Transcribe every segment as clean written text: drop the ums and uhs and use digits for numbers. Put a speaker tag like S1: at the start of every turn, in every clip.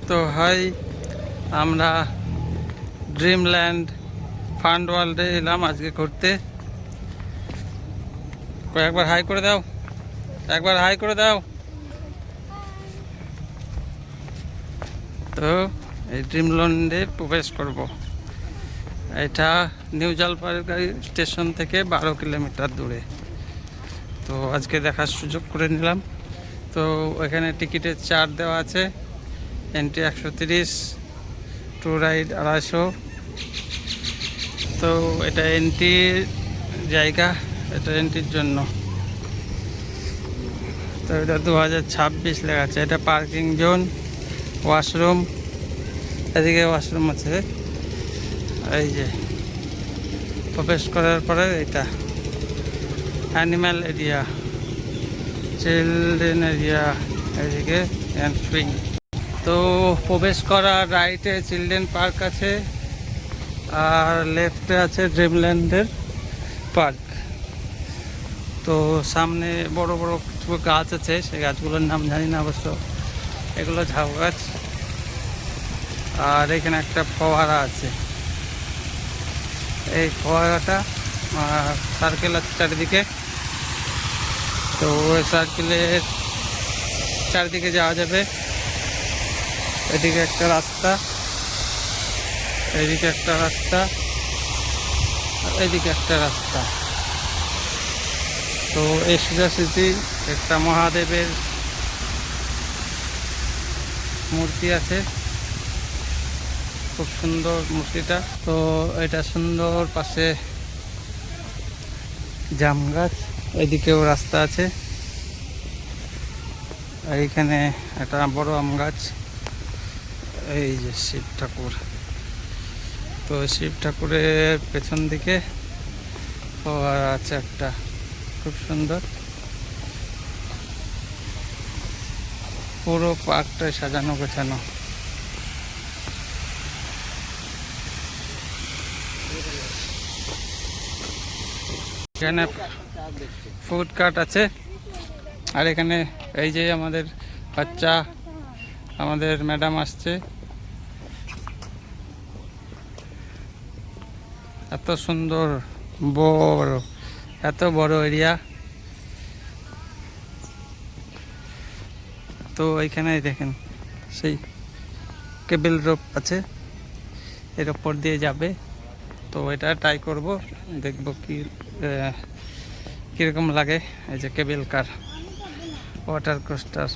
S1: তো হাই, আমরা Dreamland fund ওয়ার্ল্ডে এলাম আজকে ঘুরতে। একবার হাই করে দাও, একবার হাই করে দাও। তো এই ড্রিমল্যান্ডে প্রবেশ করব। এটা নিউ জলপাইগুড়ি স্টেশন থেকে 12 কিলোমিটার দূরে। তো আজকে দেখার সুযোগ করে নিলাম। তো এখানে টিকিটের চার্জ দেওয়া আছে, এন্ট্রি 130, টু রাইড 250। তো এটা এন্ট্রির জায়গা, এটা এন্ট্রির জন্য। তো এটা 2026 লেখা আছে। এটা পার্কিং জোন, ওয়াশরুম, এদিকে ওয়াশরুম আছে। এই যে প্রবেশ করার পরে এটা অ্যানিম্যাল এরিয়া, চিলড্রেন এরিয়া, এদিকে অ্যান্ড সুইং। তো প্রবেশ করার রাইটে চিলড্রেন পার্ক আছে, আর লেফটে আছে ড্রিমল্যান্ডের পার্ক। তো সামনে বড় বড় কিছু গাছ আছে, সেই গাছগুলোর নাম জানি না অবশ্য, এগুলো ঝাউ গাছ। আর এখানে একটা ফোয়ারা আছে, এই ফোয়ারাটা সার্কেল আছে চারিদিকে। তো ওই সার্কেলের চারিদিকে যাওয়া যাবে। এদিকে একটা রাস্তা, এদিকে একটা রাস্তা, এদিকে একটা রাস্তা। তো এই সোজাসুজি একটা মহাদেবের মূর্তি আছে, খুব সুন্দর মূর্তিটা। তো এটা সুন্দর, পাশে জাম গাছ, এদিকেও রাস্তা আছে। এইখানে একটা বড় আম গাছ। এই যে শিব ঠাকুর, তো শিব ঠাকুরের পেছন দিকে ফোয়ারা আছে একটা, খুব সুন্দর। পুরো পার্কটায় সাজানো গোছানো। এখানে ফুড কার্ট আছে। আর এখানে এই যে আমাদের বাচ্চা, আমাদের ম্যাডাম আসছে। এত সুন্দর বড়, এত বড় এরিয়া। তো এইখানে দেখেন সেই কেবল রোপ আছে, এর ওপর দিয়ে যাবে। তো এটা ট্রাই করব, দেখব কীরকম লাগে। এই যে কেবল কার, ওয়াটার কোস্টার।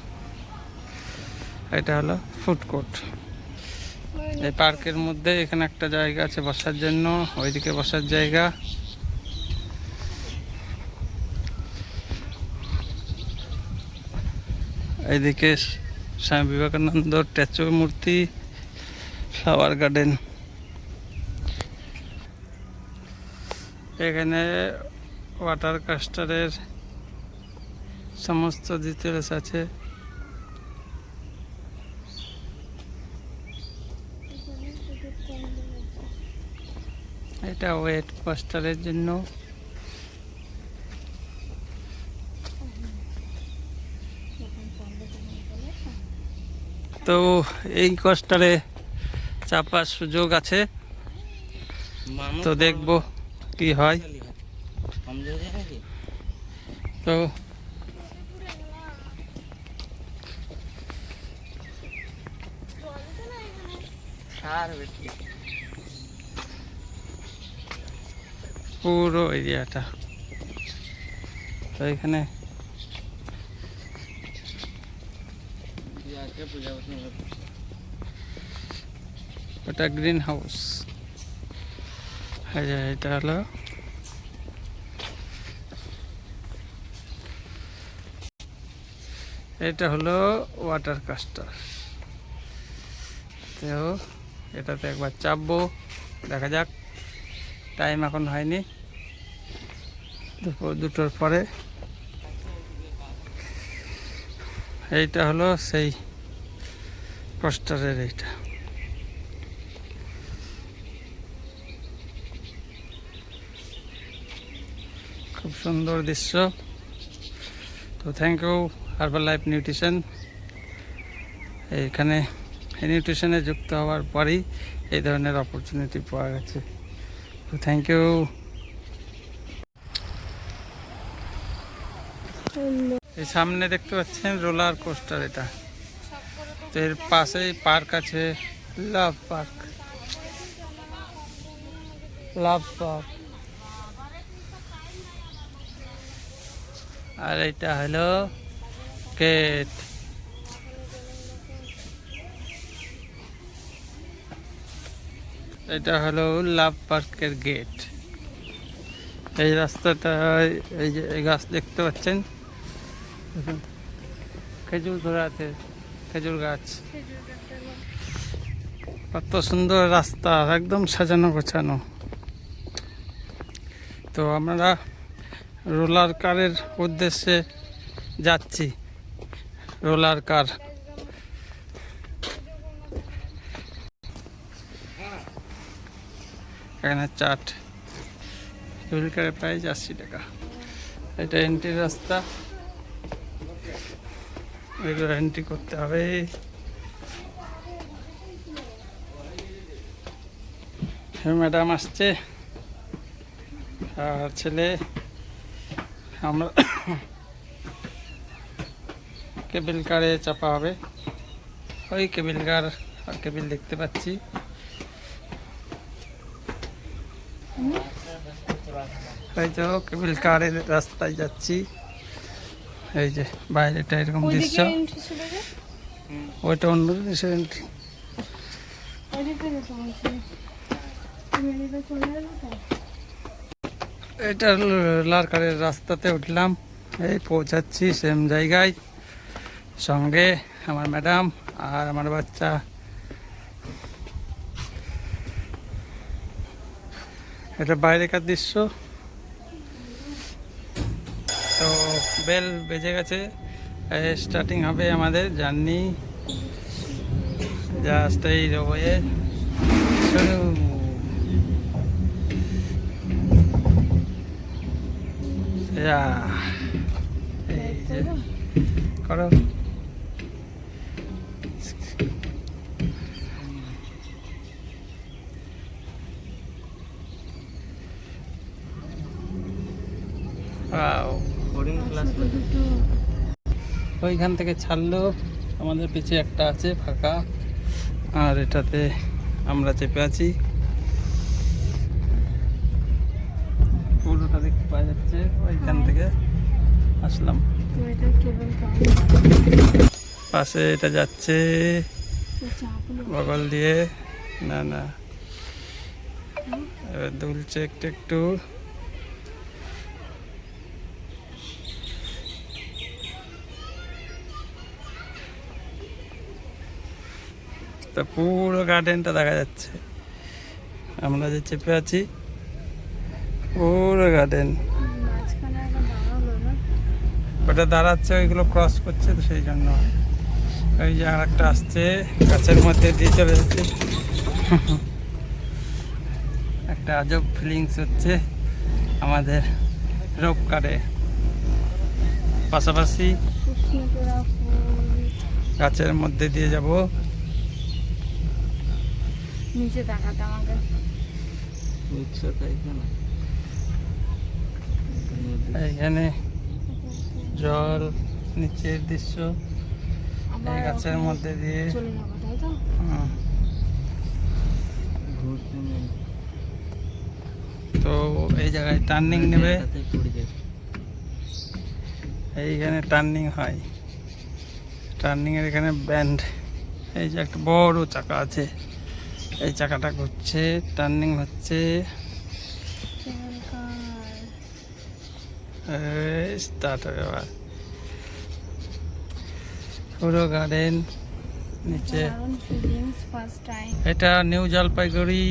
S1: এটা হলো ফুড কোর্ট। এই পার্কের মধ্যে এখানে একটা জায়গা আছে বসার জন্য, ওইদিকে বসার জায়গা। এইদিকে স্বামী বিবেকানন্দ স্ট্যাচু মূর্তি, ফ্লাওয়ার গার্ডেন। এখানে ওয়াটার কোস্টারের সমস্ত ডিটেলস আছে। এটা ওয়েট কোস্টারের জন্য। তো এই কোস্টারে চাপার সুযোগ আছে, তো দেখব কি হয়। তো পুরো এরিয়াটা, তো এখানে ওটা গ্রিন হাউস। এটা হলো এটা হলো ওয়াটার কোস্টার। তো এটাতে একবার চাপবো, দেখা যাক। টাইম এখন হয়নি, দুপুর 2টোর পরে। এইটা হলো সেই কোস্টারের, এইটা খুব সুন্দর দৃশ্য। তো thank you Herbalife nutrition. এইখানে নিউট্রিশনে যুক্ত হওয়ার পরেই এই ধরনের অপরচুনিটি পাওয়া গেছে। তো থ্যাংক ইউ। এই সামনে দেখতে পাচ্ছেন রোলার কোস্টার, এটা তো এর পাশেই পার্ক আছে, লাভ পার্ক, লাভ পার্ক। আর এটা হলো গেট। এটা হলো লাভ পার্কের গেট। এই রাস্তাটা, এই যে এই গাছ দেখতে পাচ্ছেন, খেজুর ধরে আছে, খেজুর গাছ। কত সুন্দর রাস্তা, একদম সাজানো গোছানো। তো আমরা রোলার কারের উদ্দেশ্যে যাচ্ছি। রোলার কার, এখানে চাট, কেবিল কারের প্রাইস 80 টাকা। এটা এন্ট্রি রাস্তা, এগুলো এন্ট্রি করতে হবে। ম্যাডাম আসছে আর ছেলে, আমরা কেবিল কারে চাপা হবে। ওই কেবিল কার, কেবিল দেখতে পাচ্ছি। এই যে কেবিল কারের রাস্তায় যাচ্ছি। এই যে বাইরেটা এরকম দৃশ্য, ওইটা অন্য জিনিসের এন্ট্রি। এটা রোলার কারের রাস্তাতে উঠলাম, এই পৌঁছাচ্ছি সেম জায়গায়। সঙ্গে আমার ম্যাডাম আর আমার বাচ্চা। এটা বাইরেকার দৃশ্য। তো বেল বেজে গেছে, স্টার্টিং হবে আমাদের জার্নি। জাস্ট এই রয়ে শুরু। এই যে করো। ওইখান থেকে ছাড়লো, আমাদের পিছে একটা আছে ফাঁকা, আর এটাতে আমরা চেপে আছি। পুরোটা দেখতে পাওয়া যাচ্ছে, ওইখান থেকে আসলাম। পাশে এটা যাচ্ছে বগল দিয়ে, না না এবার দুলছে একটু একটু। তো পুরো গার্ডেনটা দেখা যাচ্ছে, আমরা যে চেপে আছি পুরো গার্ডেন। ওটা দাঁড়াচ্ছে, ওইগুলো ক্রস করছে, তো সেই জন্য। ওই যে আর একটা আসছে, গাছের মধ্যে দিয়ে চলে যাচ্ছে। একটা আজব ফিলিংস হচ্ছে আমাদের রোপ কারে। পাশাপাশি গাছের মধ্যে দিয়ে যাব।
S2: নিচে তাকাতে আমাকে
S1: এইখানে জল, নিচের দৃশ্য, এই গাছের মধ্যে দিয়ে। তো এই জায়গায় টার্নিং নেবে, এইখানে টার্নিং হয়। টার্নিং এর এখানে ব্যান্ড, এই যে একটা বড় চাকা আছে, এই চাকাটা ঘুরছে, টার্নিং হচ্ছে। স্টার্ট হবে আবার। পুরো গার্ডেন নিচে। এটা নিউ জলপাইগুড়ি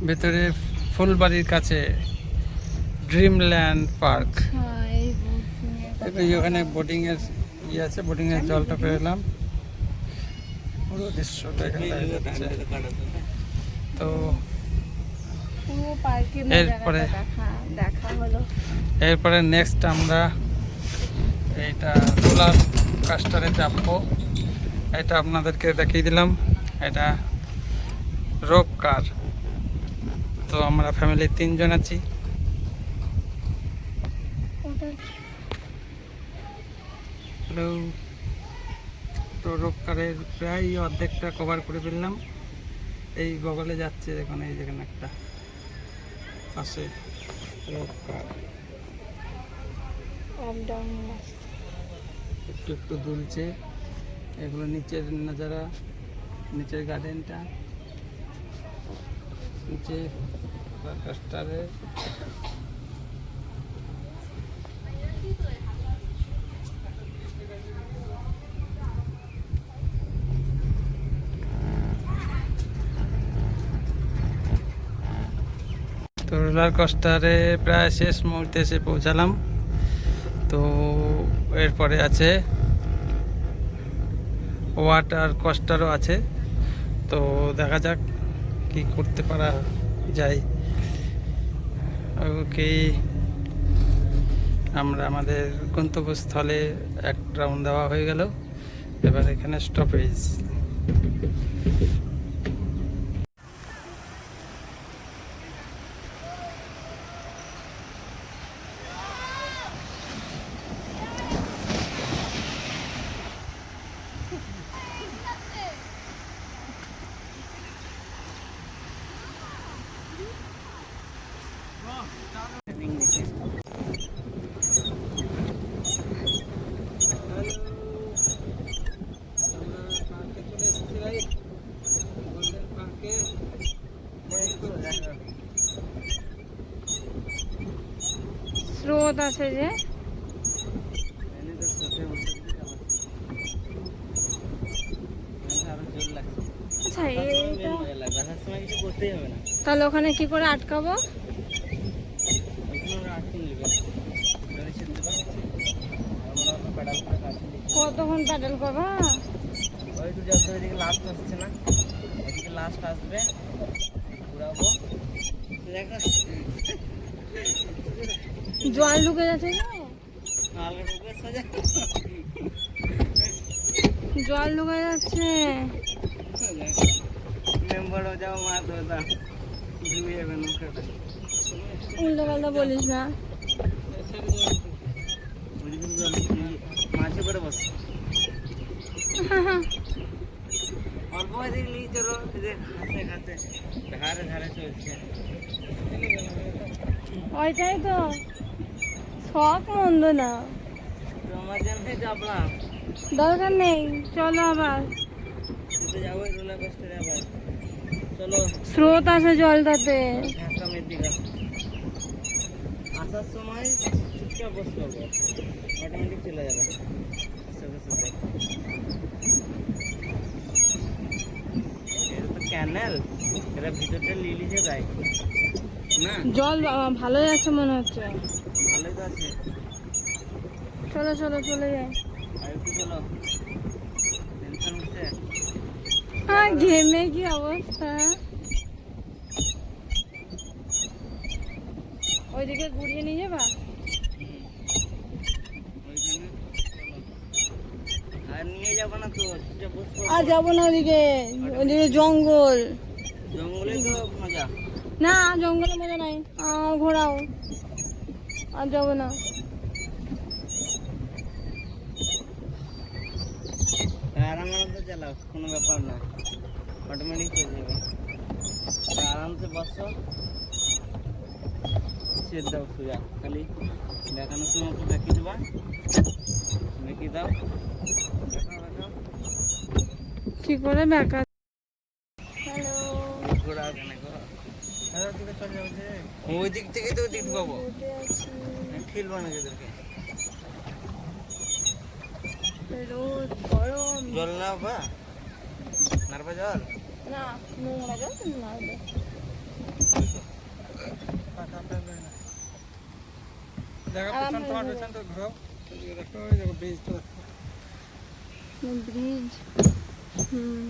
S1: ভেতরে ফুলবাড়ির কাছে ড্রিমল্যান্ড পার্ক। ওখানে বোটিং এর ইয়ে আছে, বোটিং এর জলটা পেলাম। পুরো দৃশ্যটা এখানে দেখা যাচ্ছে। তো এরপরে নেক্সট আমরা এইটা রোলার কাস্টারে চাপবো। এটা আপনাদেরকে দেখিয়ে দিলাম, এটা রোপ কার। তো আমরা ফ্যামিলির 3 জন আছি। হ্যালো। তো রোপ কারের প্রায় অর্ধেকটা কভার করে ফেললাম। এই বগলে যাচ্ছে, দেখুন এই যেখানে একটা পাশে রোপ কার একটু একটু দুলছে। এগুলো নিচের নাজারা, নিচের গার্ডেনটা, নিচে কাস্টারে। তো রোলার কোস্টারে প্রায় শেষ মুহূর্তে এসে পৌঁছালাম। তো এরপরে আছে ওয়াটার কোস্টারও আছে। তো দেখা যাক কি করতে পারা যায়। ওকে, আমরা আমাদের গন্তব্যস্থলে এক রাউন্ড দেওয়া হয়ে গেল। এবার এখানে স্টপেজ।
S2: স্রোত আছে যে, আচ্ছা এইটা তাহলে ওখানে কি করে আটকাবো? কতক্ষণ প্যাডেল করবা?
S3: লাস্ট আসছে না, এদিকে লাস্ট আসবে, ঘুরাবো।
S2: জল ঢুকে যাচ্ছে না, জল ঢুকে যাচ্ছে।
S3: মেম্বার হয়ে যাও, মাছ ধরতা ডুবে যাবে নৌকাটা।
S2: উল্টো পাল্টা বলিস না।
S3: মাঝে করে বস, অল্প দেখলি চলো, হাসে খাতে ধারে ধারে চলছে।
S2: ওইটাই তো শখ, মন্দ না,
S3: তোমার জন্য চাপলাম।
S2: দরকার নেই, চলো আবার।
S3: যাবো রোলার কোস্টারে আবার, চলো।
S2: স্রোত আছে জলটাতে।
S3: ঢাকা মেদিকা আসার সময় চুপচাপ বসলো, অটোমেটিক চলে যাবে সাথে সাথে। এটা তো ক্যানেল, এরা ভিতরটা লিলিজে যায় না।
S2: জল ভালোই আছে মনে হচ্ছে।
S3: ভালোই তো আছে,
S2: চলো চলো চলে যাই।
S3: আর একটু চলো। টেনশন হচ্ছে,
S2: হ্যাঁ ঘেমে কি অবস্থা। ওইদিকে ঘুরিয়ে নিয়ে যাবা?
S3: ওইখানে চলো। আর নিয়ে যাবো না তো, চুপচাপ বসবো।
S2: আর যাবো না ওইদিকে, ওইদিকে জঙ্গল।
S3: জঙ্গলে তো মজা।
S2: না জঙ্গলে মজা নাই, ঘোরাও। আর যাবো না।
S3: আরাম আরামসে চালাও, কোনো ব্যাপার না, অটোমেটিক চলে যাবে। আরামসে বসো, ছেড়ে দাও সোজা, খালি দেখানোর সময় একটু দেখিয়ে দেবা, দেখিয়ে দাও, দেখাও দেখাও।
S2: কি করে বেকা। হ্যালো,
S3: ঘোরাও কেন গো? ওদিকে চলে যাবো যে, ওই দিক থেকেই তো ওই দিক পাবো, ঠেলবো না এদেরকে।
S2: রোদ গরম।
S3: জল নাও বা নারবা জল,
S2: না নোংরা জল তো না হলে।
S1: দেখো
S2: আরাম
S1: পেছন, তোমার
S2: হয়ে
S1: পেছন তো ঘোরাও। ওইদিকে দেখো, ওই দেখো ব্রিজটা।
S2: ব্রিজ। হুম।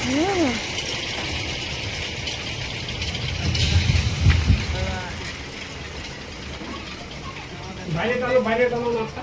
S2: হুম।
S4: বাইরে টানো মাছটা।